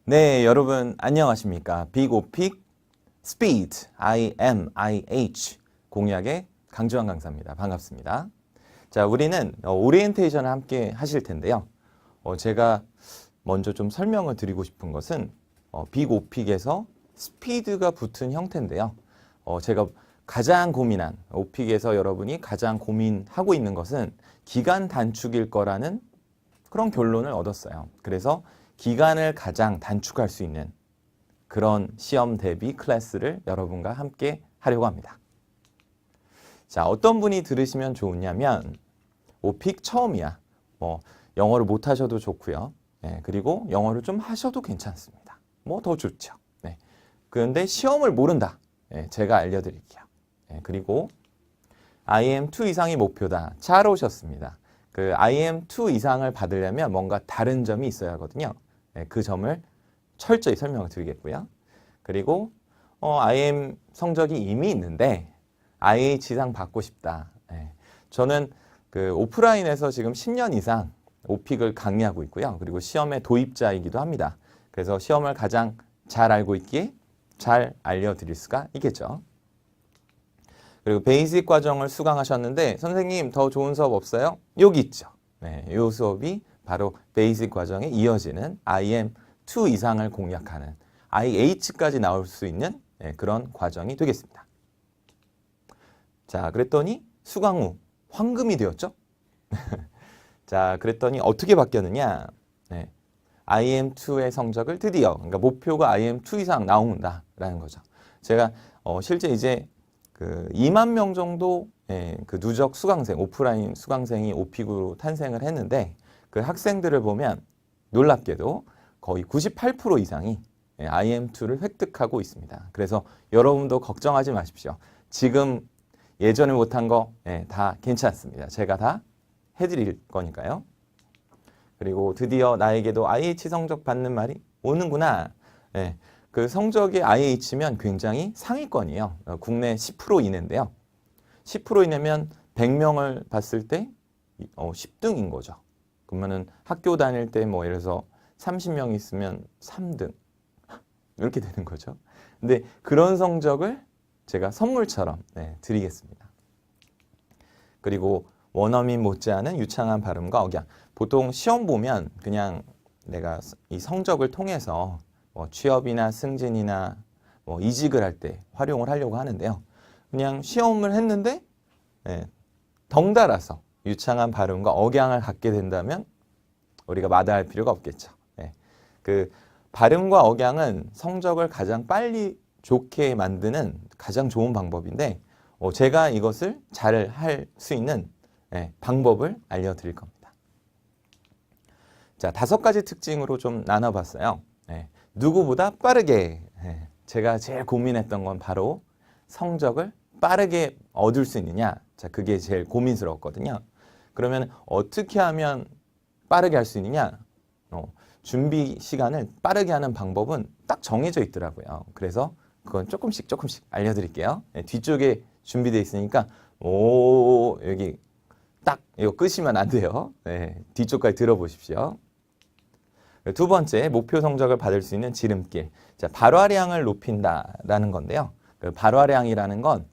네, 여러분 안녕하십니까? 빅오픽 스피드 IMIH 공약의 강주환 강사입니다. 반갑습니다. 자, 우리는 오리엔테이션을 함께 하실 텐데요. 제가 먼저 좀 설명을 드리고 싶은 것은 빅오픽에서 스피드가 붙은 형태인데요. 제가 가장 고민한 오픽에서 여러분이 가장 고민하고 있는 것은 기간 단축일 거라는 그런 결론을 얻었어요. 그래서 기간을 가장 단축할 수 있는 그런 시험 대비 클래스를 여러분과 함께 하려고 합니다. 자, 어떤 분이 들으시면 좋으냐면 오픽 처음이야. 영어를 못 하셔도 좋고요. 네, 그리고 영어를 좀 하셔도 괜찮습니다. 더 좋죠. 네. 그런데 시험을 모른다. 네, 제가 알려드릴게요. 네, 그리고 IM2 이상이 목표다. 잘 오셨습니다. 그 IM2 이상을 받으려면 뭔가 다른 점이 있어야 하거든요. 네, 그 점을 철저히 설명을 드리겠고요. 그리고 IM 성적이 이미 있는데 IH 이상 받고 싶다. 네, 저는 그 오프라인에서 지금 10년 이상 오픽을 강의하고 있고요. 그리고 시험의 도입자이기도 합니다. 그래서 시험을 가장 잘 알고 있기에 잘 알려드릴 수가 있겠죠. 그리고 베이직 과정을 수강하셨는데 선생님 더 좋은 수업 없어요? 여기 있죠. 네, 이 수업이 바로 베이직 과정에 이어지는 IM2 이상을 공략하는 IH까지 나올 수 있는 그런 과정이 되겠습니다. 자, 그랬더니 수강 후 황금이 되었죠? 자, 그랬더니 어떻게 바뀌었느냐? 네, IM2의 성적을 드디어, 그러니까 목표가 IM2 이상 나온다라는 거죠. 제가 실제 이제 그 2만 명 정도 그 누적 수강생, 오프라인 수강생이 오픽으로 탄생을 했는데 그 학생들을 보면 놀랍게도 거의 98% 이상이 IM2를 획득하고 있습니다. 그래서 여러분도 걱정하지 마십시오. 지금 예전에 못한 거 다 괜찮습니다. 제가 다 해드릴 거니까요. 그리고 드디어 나에게도 IH 성적 받는 말이 오는구나. 그 성적이 IH면 굉장히 상위권이에요. 국내 10% 이내인데요. 10% 이내면 100명을 봤을 때 10등인 거죠. 그러면은 학교 다닐 때 예를 들어서 30명 있으면 3등 이렇게 되는 거죠. 근데 그런 성적을 제가 선물처럼 드리겠습니다. 그리고 원어민 못지않은 유창한 발음과 억양. 보통 시험 보면 그냥 내가 이 성적을 통해서 취업이나 승진이나 이직을 할 때 활용을 하려고 하는데요. 그냥 시험을 했는데 덩달아서 유창한 발음과 억양을 갖게 된다면 우리가 마다할 필요가 없겠죠. 그 발음과 억양은 성적을 가장 빨리 좋게 만드는 가장 좋은 방법인데 제가 이것을 잘 할 수 있는 방법을 알려드릴 겁니다. 자, 5가지 특징으로 좀 나눠봤어요. 누구보다 빠르게. 제가 제일 고민했던 건 바로 성적을 빠르게 얻을 수 있느냐. 자, 그게 제일 고민스러웠거든요. 그러면 어떻게 하면 빠르게 할 수 있느냐? 준비 시간을 빠르게 하는 방법은 딱 정해져 있더라고요. 그래서 그건 조금씩 알려드릴게요. 뒤쪽에 준비되어 있으니까 여기 딱 이거 끄시면 안 돼요. 뒤쪽까지 들어보십시오. 두 번째, 목표 성적을 받을 수 있는 지름길. 자, 발화량을 높인다라는 건데요. 그 발화량이라는 건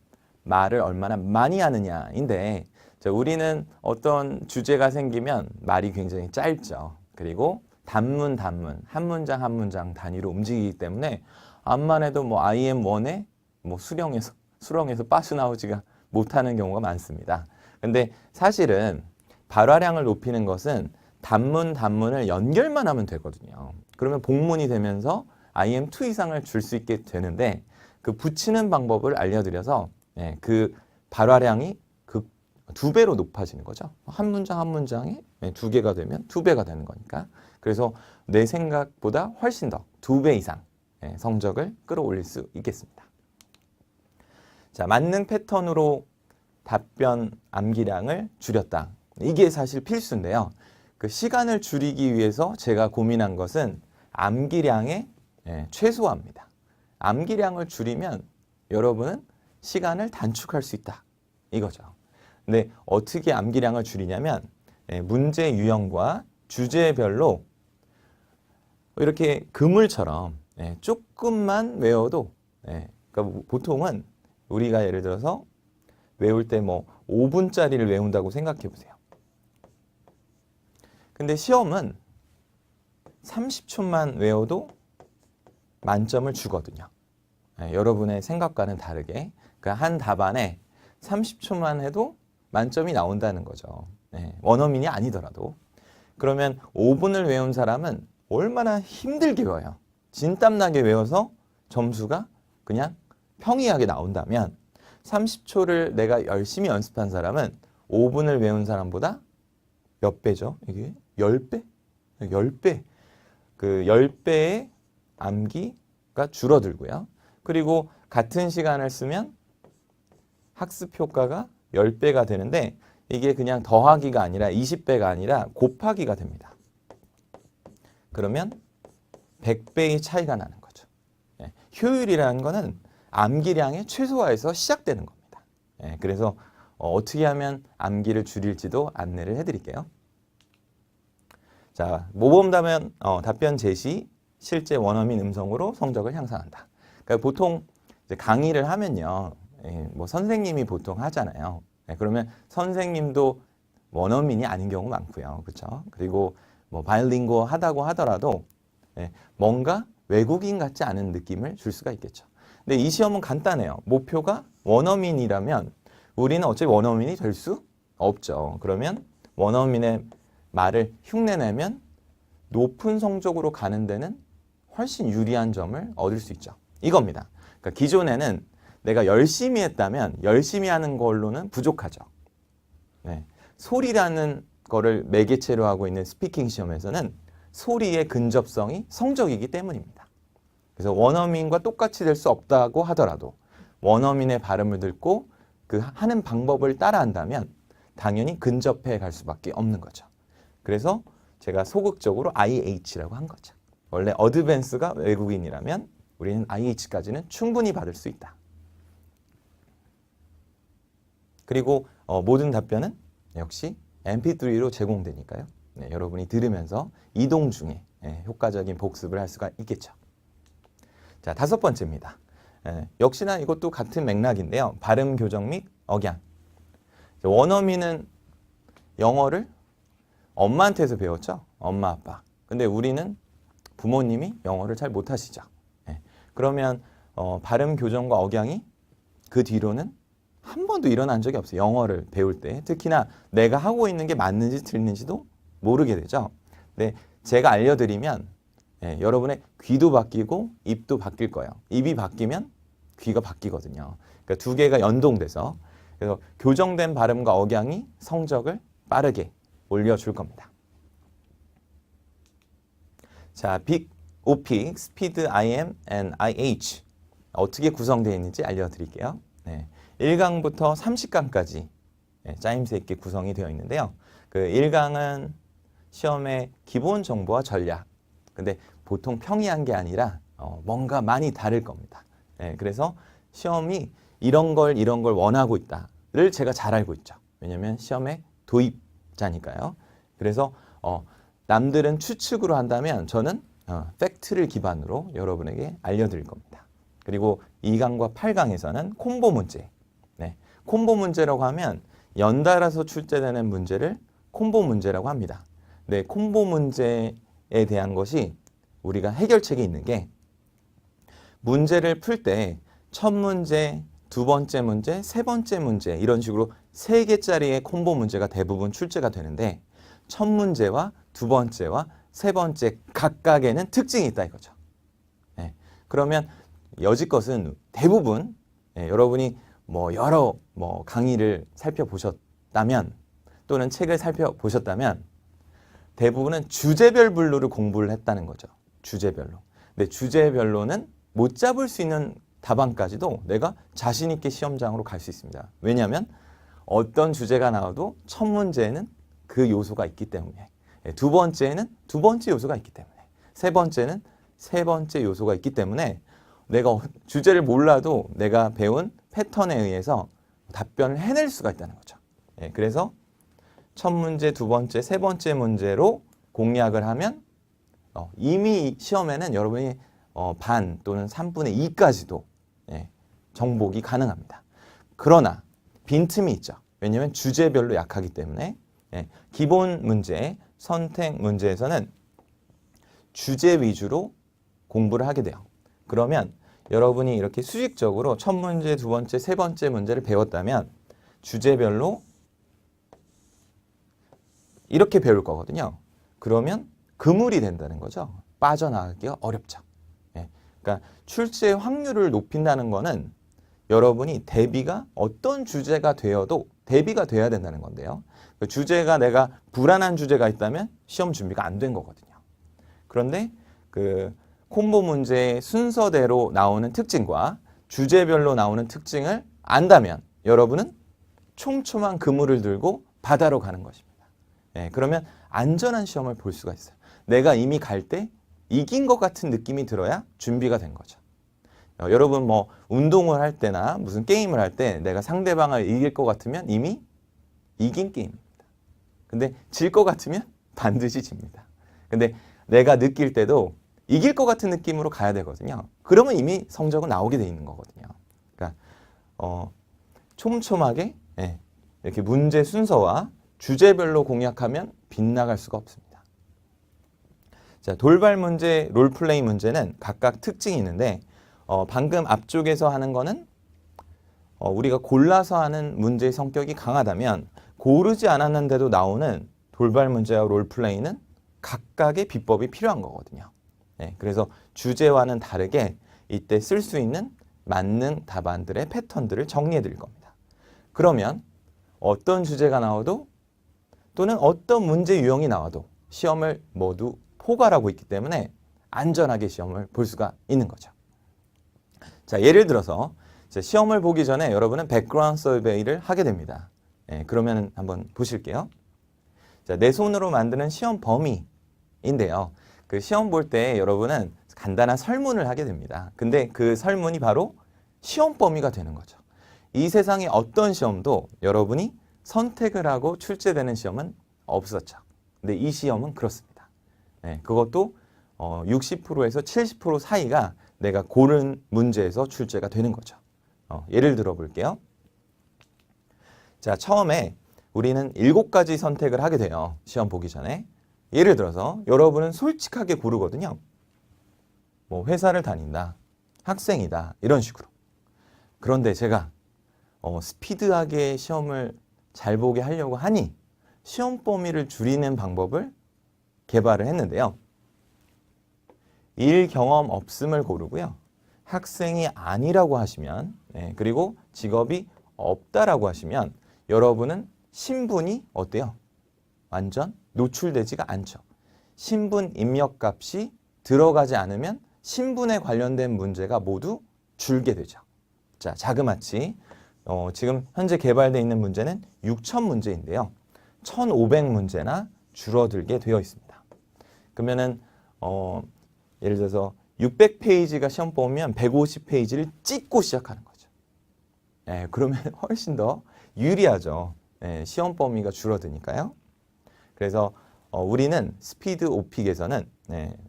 말을 얼마나 많이 하느냐인데, 자, 우리는 어떤 주제가 생기면 말이 굉장히 짧죠. 그리고 단문, 한 문장 한 문장 단위로 움직이기 때문에 암만 해도 IM1에 수렁에서 빠져나오지가 못하는 경우가 많습니다. 근데 사실은 발화량을 높이는 것은 단문을 연결만 하면 되거든요. 그러면 복문이 되면서 IM2 이상을 줄 수 있게 되는데 그 붙이는 방법을 알려드려서 그 발화량이 그 2배로 높아지는 거죠. 한 문장 한 문장에 2개가 되면 2배가 되는 거니까. 그래서 내 생각보다 훨씬 더 2배 이상 성적을 끌어올릴 수 있겠습니다. 자, 만능 패턴으로 답변 암기량을 줄였다. 이게 사실 필수인데요. 그 시간을 줄이기 위해서 제가 고민한 것은 암기량의 최소화입니다. 암기량을 줄이면 여러분은 시간을 단축할 수 있다. 이거죠. 근데 어떻게 암기량을 줄이냐면 문제 유형과 주제별로 이렇게 그물처럼 조금만 외워도 그러니까 보통은 우리가 예를 들어서 외울 때 뭐 5분짜리를 외운다고 생각해 보세요. 근데 시험은 30초만 외워도 만점을 주거든요. 여러분의 생각과는 다르게 그 한 답안에 30초만 해도 만점이 나온다는 거죠. 원어민이 아니더라도. 그러면 5분을 외운 사람은 얼마나 힘들게 외워요. 진땀나게 외워서 점수가 그냥 평이하게 나온다면 30초를 내가 열심히 연습한 사람은 5분을 외운 사람보다 몇 배죠? 이게 10배? 10배. 그 10배의 암기가 줄어들고요. 그리고 같은 시간을 쓰면 학습 효과가 10배가 되는데 이게 그냥 더하기가 아니라 20배가 아니라 곱하기가 됩니다. 그러면 100배의 차이가 나는 거죠. 효율이라는 거는 암기량의 최소화에서 시작되는 겁니다. 그래서 어떻게 하면 암기를 줄일지도 안내를 해드릴게요. 자, 모범 답변 제시, 실제 원어민 음성으로 성적을 향상한다. 그러니까 보통 이제 강의를 하면요, 뭐 선생님이 보통 하잖아요. 그러면 선생님도 원어민이 아닌 경우 많고요, 그렇죠? 그리고 뭐 바이링고 하다고 하더라도 뭔가 외국인 같지 않은 느낌을 줄 수가 있겠죠. 근데 이 시험은 간단해요. 목표가 원어민이라면 우리는 어차피 원어민이 될 수 없죠. 그러면 원어민의 말을 흉내내면 높은 성적으로 가는 데는 훨씬 유리한 점을 얻을 수 있죠. 이겁니다. 그러니까 기존에는 내가 열심히 했다면 열심히 하는 걸로는 부족하죠. 소리라는 거를 매개체로 하고 있는 스피킹 시험에서는 소리의 근접성이 성적이기 때문입니다. 그래서 원어민과 똑같이 될 수 없다고 하더라도 원어민의 발음을 듣고 그 하는 방법을 따라한다면 당연히 근접해 갈 수밖에 없는 거죠. 그래서 제가 소극적으로 IH라고 한 거죠. 원래 어드밴스가 외국인이라면 우리는 IH까지는 충분히 받을 수 있다. 그리고 모든 답변은 역시 MP3로 제공되니까요. 여러분이 들으면서 이동 중에 효과적인 복습을 할 수가 있겠죠. 자, 5번째입니다. 역시나 이것도 같은 맥락인데요. 발음 교정 및 억양. 원어민은 영어를 엄마한테서 배웠죠. 엄마, 아빠. 근데 우리는 부모님이 영어를 잘 못하시죠. 그러면 발음 교정과 억양이 그 뒤로는 한 번도 일어난 적이 없어요. 영어를 배울 때. 특히나 내가 하고 있는 게 맞는지 틀린지도 모르게 되죠. 근데 제가 알려드리면 여러분의 귀도 바뀌고 입도 바뀔 거예요. 입이 바뀌면 귀가 바뀌거든요. 그러니까 두 개가 연동돼서 그래서 교정된 발음과 억양이 성적을 빠르게 올려줄 겁니다. 자, 빅, 오픽, 스피드, IM, and IH 어떻게 구성되어 있는지 알려드릴게요. 1강부터 30강까지 짜임새 있게 구성이 되어 있는데요. 그 1강은 시험의 기본 정보와 전략. 근데 보통 평이한 게 아니라 뭔가 많이 다를 겁니다. 그래서 시험이 이런 걸 원하고 있다를 제가 잘 알고 있죠. 왜냐하면 시험의 도입자니까요. 그래서 남들은 추측으로 한다면 저는 팩트를 기반으로 여러분에게 알려드릴 겁니다. 그리고 2강과 8강에서는 콤보 문제. 콤보 문제라고 하면 연달아서 출제되는 문제를 콤보 문제라고 합니다. 네, 콤보 문제에 대한 것이 우리가 해결책이 있는 게 문제를 풀 때 첫 문제, 두 번째 문제, 세 번째 문제 이런 식으로 3개짜리의 콤보 문제가 대부분 출제가 되는데 첫 문제와 두 번째와 세 번째 각각에는 특징이 있다 이거죠. 그러면 여지껏은 대부분 여러분이 여러 강의를 살펴보셨다면 또는 책을 살펴보셨다면 대부분은 주제별 분류를 공부를 했다는 거죠. 주제별로. 근데 주제별로는 못 잡을 수 있는 답안까지도 내가 자신 있게 시험장으로 갈 수 있습니다. 왜냐하면 어떤 주제가 나와도 첫 문제에는 그 요소가 있기 때문에 두 번째에는 두 번째 요소가 있기 때문에 세 번째는 세 번째 요소가 있기 때문에 내가 주제를 몰라도 내가 배운 패턴에 의해서 답변을 해낼 수가 있다는 거죠. 그래서 첫 문제, 두 번째, 세 번째 문제로 공략을 하면 이미 시험에는 여러분이 반 또는 3분의 2까지도 정복이 가능합니다. 그러나 빈틈이 있죠. 왜냐하면 주제별로 약하기 때문에 기본 문제, 선택 문제에서는 주제 위주로 공부를 하게 돼요. 그러면 여러분이 이렇게 수직적으로 첫 문제, 두 번째, 세 번째 문제를 배웠다면 주제별로 이렇게 배울 거거든요. 그러면 그물이 된다는 거죠. 빠져나가기가 어렵죠. 그러니까 출제 확률을 높인다는 거는 여러분이 대비가 어떤 주제가 되어도 대비가 돼야 된다는 건데요. 그 주제가 내가 불안한 주제가 있다면 시험 준비가 안 된 거거든요. 그런데 그 콤보 문제의 순서대로 나오는 특징과 주제별로 나오는 특징을 안다면 여러분은 촘촘한 그물을 들고 바다로 가는 것입니다. 그러면 안전한 시험을 볼 수가 있어요. 내가 이미 갈 때 이긴 것 같은 느낌이 들어야 준비가 된 거죠. 여러분 뭐 운동을 할 때나 무슨 게임을 할 때 내가 상대방을 이길 것 같으면 이미 이긴 게임입니다. 근데 질 것 같으면 반드시 집니다. 근데 내가 느낄 때도 이길 것 같은 느낌으로 가야 되거든요. 그러면 이미 성적은 나오게 돼 있는 거거든요. 그러니까 촘촘하게 이렇게 문제 순서와 주제별로 공략하면 빗나갈 수가 없습니다. 자, 돌발 문제, 롤플레이 문제는 각각 특징이 있는데 방금 앞쪽에서 하는 거는 우리가 골라서 하는 문제의 성격이 강하다면 고르지 않았는데도 나오는 돌발 문제와 롤플레이는 각각의 비법이 필요한 거거든요. 그래서 주제와는 다르게 이때 쓸 수 있는 만능 답안들의 패턴들을 정리해 드릴 겁니다. 그러면 어떤 주제가 나와도 또는 어떤 문제 유형이 나와도 시험을 모두 포괄하고 있기 때문에 안전하게 시험을 볼 수가 있는 거죠. 자, 예를 들어서 시험을 보기 전에 여러분은 백그라운드 서베이를 하게 됩니다. 그러면 한번 보실게요. 자, 내 손으로 만드는 시험 범위인데요. 그 시험 볼 때 여러분은 간단한 설문을 하게 됩니다. 근데 그 설문이 바로 시험 범위가 되는 거죠. 이 세상의 어떤 시험도 여러분이 선택을 하고 출제되는 시험은 없었죠. 근데 이 시험은 그렇습니다. 그것도 60%에서 70% 사이가 내가 고른 문제에서 출제가 되는 거죠. 예를 들어 볼게요. 자, 처음에 우리는 7가지 선택을 하게 돼요. 시험 보기 전에. 예를 들어서 여러분은 솔직하게 고르거든요. 뭐 회사를 다닌다, 학생이다, 이런 식으로. 그런데 제가 스피드하게 시험을 잘 보게 하려고 하니 시험 범위를 줄이는 방법을 개발을 했는데요. 일 경험 없음을 고르고요. 학생이 아니라고 하시면, 그리고 직업이 없다라고 하시면 여러분은 신분이 어때요? 완전 노출되지가 않죠. 신분 입력값이 들어가지 않으면 신분에 관련된 문제가 모두 줄게 되죠. 자, 자그마치 지금 현재 개발되어 있는 문제는 6,000문제인데요. 1,500문제나 줄어들게 되어 있습니다. 그러면은 예를 들어서 600페이지가 시험 보면 150페이지를 찍고 시작하는 거죠. 그러면 훨씬 더 유리하죠. 시험 범위가 줄어드니까요. 그래서 우리는 스피드 오픽에서는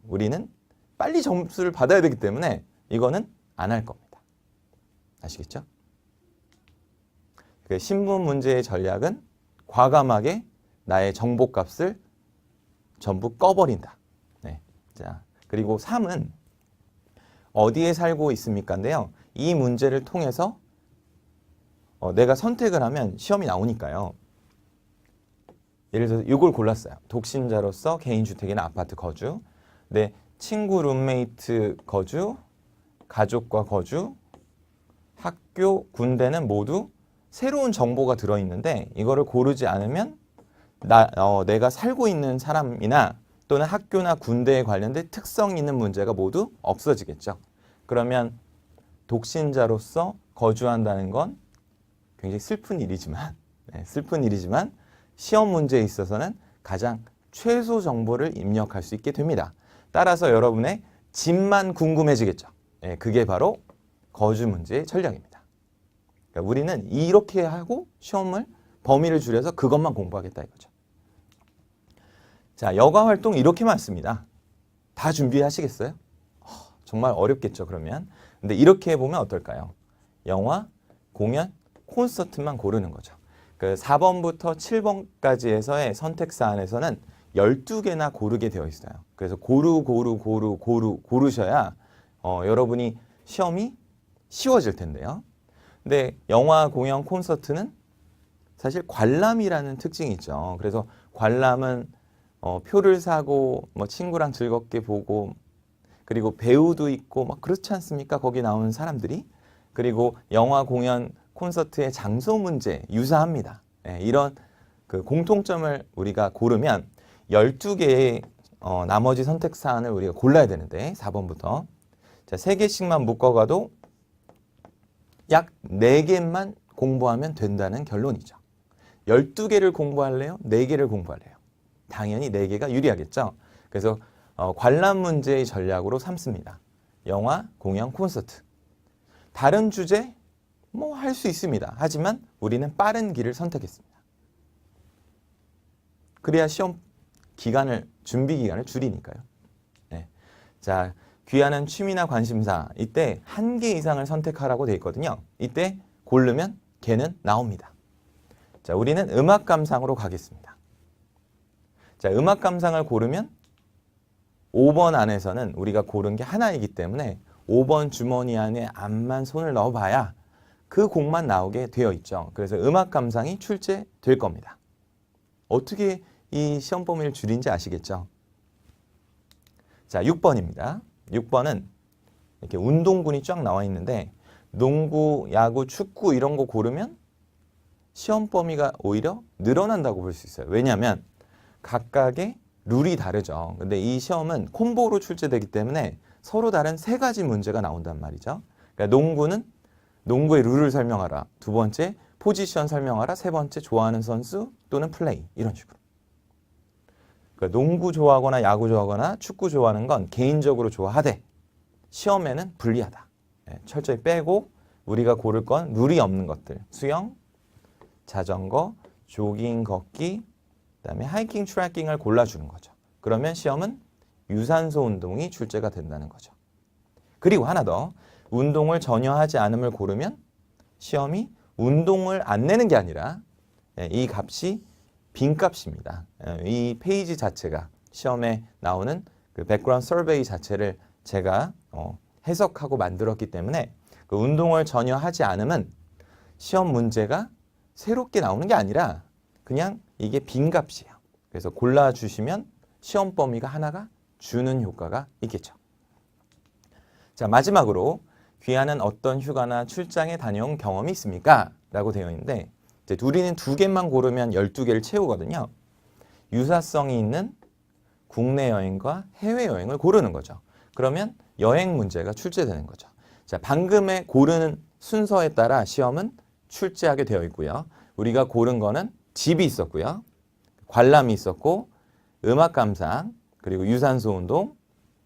우리는 빨리 점수를 받아야 되기 때문에 이거는 안 할 겁니다. 아시겠죠? 그 신분 문제의 전략은 과감하게 나의 정보값을 전부 꺼버린다. 자, 그리고 3은 어디에 살고 있습니까인데요. 이 문제를 통해서 내가 선택을 하면 시험이 나오니까요. 예를 들어서 이걸 골랐어요. 독신자로서 개인주택이나 아파트 거주, 내 친구 룸메이트 거주, 가족과 거주, 학교, 군대는 모두 새로운 정보가 들어있는데 이거를 고르지 않으면 내가 살고 있는 사람이나 또는 학교나 군대에 관련된 특성 있는 문제가 모두 없어지겠죠. 그러면 독신자로서 거주한다는 건 굉장히 슬픈 일이지만 시험 문제에 있어서는 가장 최소 정보를 입력할 수 있게 됩니다. 따라서 여러분의 집만 궁금해지겠죠. 그게 바로 거주 문제의 전략입니다. 그러니까 우리는 이렇게 하고 시험을 범위를 줄여서 그것만 공부하겠다 이거죠. 자, 여가 활동 이렇게 많습니다. 다 준비하시겠어요? 정말 어렵겠죠, 그러면. 근데 이렇게 해보면 어떨까요? 영화, 공연, 콘서트만 고르는 거죠. 그 4번부터 7번까지 해서의 선택 사안에서는 12개나 고르게 되어 있어요. 그래서 고르셔야 여러분이 시험이 쉬워질 텐데요. 근데 영화, 공연, 콘서트는 사실 관람이라는 특징이 있죠. 그래서 관람은 표를 사고 뭐 친구랑 즐겁게 보고 그리고 배우도 있고 막 그렇지 않습니까? 거기 나오는 사람들이. 그리고 영화, 공연, 콘서트의 장소 문제 유사합니다. 예, 이런 그 공통점을 우리가 고르면 12개의 나머지 선택 사안을 우리가 골라야 되는데 4번부터 자, 3개씩만 묶어가도 약 4개만 공부하면 된다는 결론이죠. 12개를 공부할래요? 4개를 공부할래요? 당연히 4개가 유리하겠죠. 그래서 관람 문제의 전략으로 삼습니다. 영화, 공연, 콘서트. 다른 주제 뭐 할 수 있습니다. 하지만 우리는 빠른 길을 선택했습니다. 그래야 시험 기간을 준비 기간을 줄이니까요. 네. 자, 귀하는 취미나 관심사 이때 1개 이상을 선택하라고 되어 있거든요. 이때 고르면 걔는 나옵니다. 자, 우리는 음악 감상으로 가겠습니다. 자, 음악 감상을 고르면 5번 안에서는 우리가 고른 게 하나이기 때문에 5번 주머니 안에 암만 손을 넣어봐야 그 곡만 나오게 되어 있죠. 그래서 음악 감상이 출제될 겁니다. 어떻게 이 시험 범위를 줄인지 아시겠죠? 자, 6번입니다. 6번은 이렇게 운동군이 쫙 나와 있는데 농구, 야구, 축구 이런 거 고르면 시험 범위가 오히려 늘어난다고 볼 수 있어요. 왜냐하면 각각의 룰이 다르죠. 근데 이 시험은 콤보로 출제되기 때문에 서로 다른 3가지 문제가 나온단 말이죠. 그러니까 농구는 농구의 룰을 설명하라. 2번째, 포지션 설명하라. 3번째, 좋아하는 선수 또는 플레이. 이런 식으로. 그러니까 농구 좋아하거나 야구 좋아하거나 축구 좋아하는 건 개인적으로 좋아하되 시험에는 불리하다. 네, 철저히 빼고 우리가 고를 건 룰이 없는 것들. 수영, 자전거, 조깅, 걷기, 그다음에 하이킹, 트래킹을 골라주는 거죠. 그러면 시험은 유산소 운동이 출제가 된다는 거죠. 그리고 하나 더, 운동을 전혀 하지 않음을 고르면 시험이 운동을 안 내는 게 아니라 이 값이 빈값입니다. 이 페이지 자체가 시험에 나오는 그 백그라운드 서베이 자체를 제가 해석하고 만들었기 때문에 그 운동을 전혀 하지 않으면 시험 문제가 새롭게 나오는 게 아니라 그냥 이게 빈값이에요. 그래서 골라주시면 시험 범위가 하나가 주는 효과가 있겠죠. 자, 마지막으로 귀하는 어떤 휴가나 출장에 다녀온 경험이 있습니까? 라고 되어 있는데 이제 우리는 2개만 고르면 12개를 채우거든요. 유사성이 있는 국내 여행과 해외여행을 고르는 거죠. 그러면 여행 문제가 출제되는 거죠. 자, 방금의 고르는 순서에 따라 시험은 출제하게 되어 있고요. 우리가 고른 거는 집이 있었고요. 관람이 있었고 음악 감상, 그리고 유산소 운동,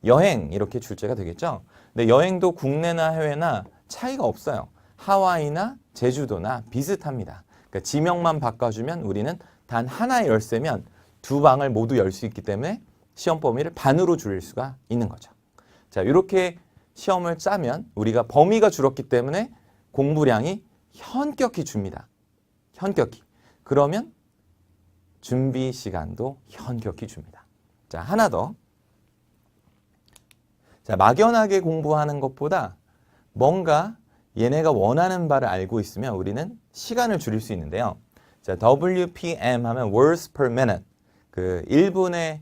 여행 이렇게 출제가 되겠죠. 근데 여행도 국내나 해외나 차이가 없어요. 하와이나 제주도나 비슷합니다. 그러니까 지명만 바꿔주면 우리는 단 하나의 열쇠면 2방을 모두 열 수 있기 때문에 시험 범위를 반으로 줄일 수가 있는 거죠. 자, 이렇게 시험을 짜면 우리가 범위가 줄었기 때문에 공부량이 현격히 줍니다. 현격히. 그러면 준비 시간도 현격히 줍니다. 자, 하나 더. 자, 막연하게 공부하는 것보다 뭔가 얘네가 원하는 바를 알고 있으면 우리는 시간을 줄일 수 있는데요. 자, WPM 하면 words per minute. 그 1분에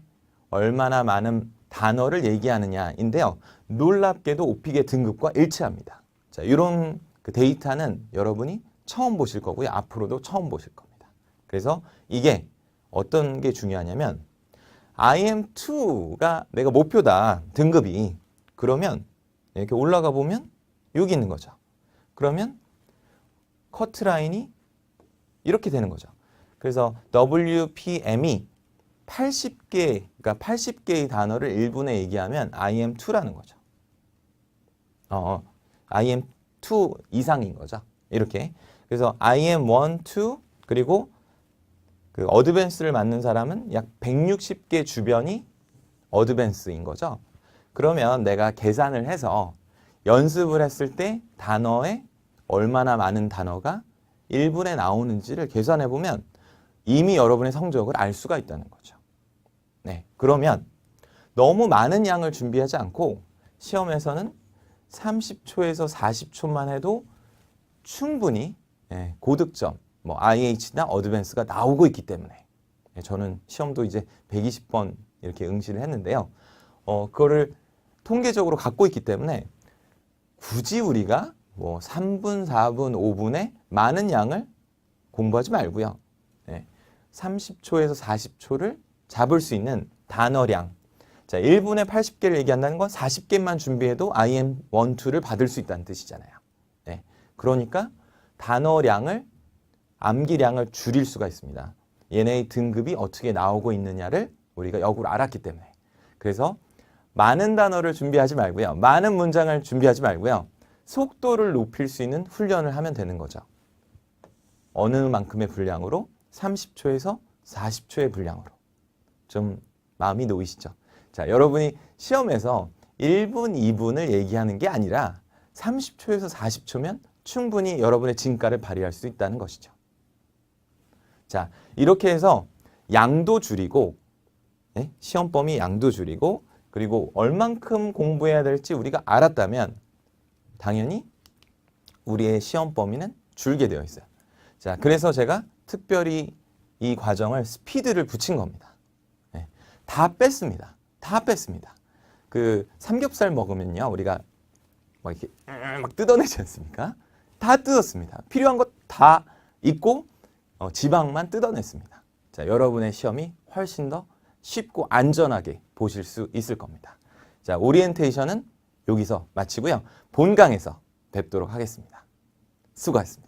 얼마나 많은 단어를 얘기하느냐인데요. 놀랍게도 오픽의 등급과 일치합니다. 자, 이런 그 데이터는 여러분이 처음 보실 거고요. 앞으로도 처음 보실 겁니다. 그래서 이게 어떤 게 중요하냐면 IM2가 내가 목표다. 등급이. 그러면 이렇게 올라가 보면 여기 있는 거죠. 그러면 커트라인이 이렇게 되는 거죠. 그래서 WPM이 80개, 그러니까 80개의 단어를 1분에 얘기하면 IM2라는 거죠. IM2 이상인 거죠. 이렇게. 그래서 IM1, 2 그리고 그 어드밴스를 맞는 사람은 약 160개 주변이 어드밴스인 거죠. 그러면 내가 계산을 해서 연습을 했을 때 단어에 얼마나 많은 단어가 1분에 나오는지를 계산해 보면 이미 여러분의 성적을 알 수가 있다는 거죠. 네, 그러면 너무 많은 양을 준비하지 않고 시험에서는 30초에서 40초만 해도 충분히 고득점, 뭐 IH나 어드밴스가 나오고 있기 때문에 저는 시험도 이제 120번 이렇게 응시를 했는데요. 그거를 통계적으로 갖고 있기 때문에 굳이 우리가 뭐 3분, 4분, 5분에 많은 양을 공부하지 말고요. 30초에서 40초를 잡을 수 있는 단어량. 자, 1분에 80개를 얘기한다는 건 40개만 준비해도 IM 1, 2를 받을 수 있다는 뜻이잖아요. 그러니까 단어량을, 암기량을 줄일 수가 있습니다. 얘네의 등급이 어떻게 나오고 있느냐를 우리가 역으로 알았기 때문에. 그래서 많은 단어를 준비하지 말고요. 많은 문장을 준비하지 말고요. 속도를 높일 수 있는 훈련을 하면 되는 거죠. 어느 만큼의 분량으로? 30초에서 40초의 분량으로. 좀 마음이 놓이시죠? 자, 여러분이 시험에서 1분, 2분을 얘기하는 게 아니라 30초에서 40초면 충분히 여러분의 진가를 발휘할 수 있다는 것이죠. 자, 이렇게 해서 양도 줄이고, 시험 범위 양도 줄이고, 그리고 얼만큼 공부해야 될지 우리가 알았다면 당연히 우리의 시험 범위는 줄게 되어 있어요. 자, 그래서 제가 특별히 이 과정을 스피드를 붙인 겁니다. 다 뺐습니다. 다 뺐습니다. 그 삼겹살 먹으면요, 우리가 막 이렇게 막 뜯어내지 않습니까? 다 뜯었습니다. 필요한 것 다 있고 지방만 뜯어냈습니다. 자, 여러분의 시험이 훨씬 더 쉽고 안전하게 보실 수 있을 겁니다. 자, 오리엔테이션은 여기서 마치고요. 본강에서 뵙도록 하겠습니다. 수고하셨습니다.